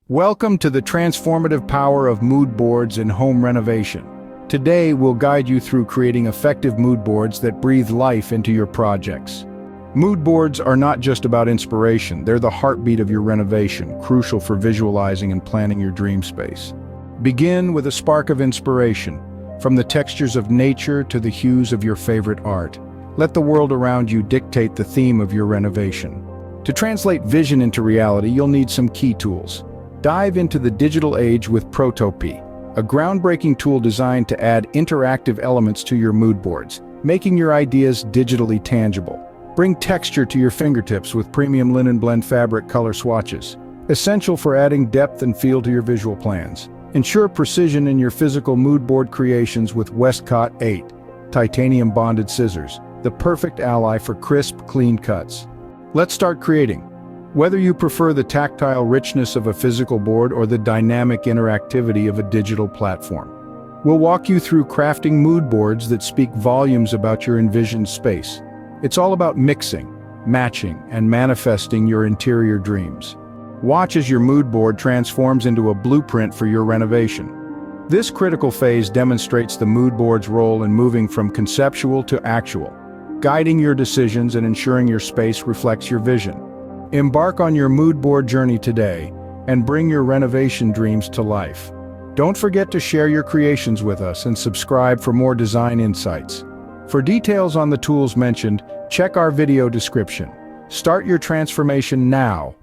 Welcome to the transformative power of mood boards in home renovation. Today, we'll guide you through creating effective mood boards that breathe life into your projects. Mood boards are not just about inspiration, they're the heartbeat of your renovation, crucial for visualizing and planning your dream space. Begin with a spark of inspiration, from the textures of nature to the hues of your favorite art. Let the world around you dictate the theme of your renovation. To translate vision into reality, you'll need some key tools. Dive into the digital age with Protopie, a groundbreaking tool designed to add interactive elements to your mood boards, making your ideas digitally tangible. Bring texture to your fingertips with premium linen blend fabric color swatches, essential for adding depth and feel to your visual plans. Ensure precision in your physical mood board creations with Westcott 8 titanium bonded scissors, the perfect ally for crisp, clean cuts. Let's start creating. Whether you prefer the tactile richness of a physical board or the dynamic interactivity of a digital platform, we'll walk you through crafting mood boards that speak volumes about your envisioned space. It's all about mixing, matching, and manifesting your interior dreams. Watch as your mood board transforms into a blueprint for your renovation. This critical phase demonstrates the mood board's role in moving from conceptual to actual, guiding your decisions and ensuring your space reflects your vision. Embark on your mood board journey today and bring your renovation dreams to life. Don't forget to share your creations with us and subscribe for more design insights. For details on the tools mentioned, check our video description. Start your transformation now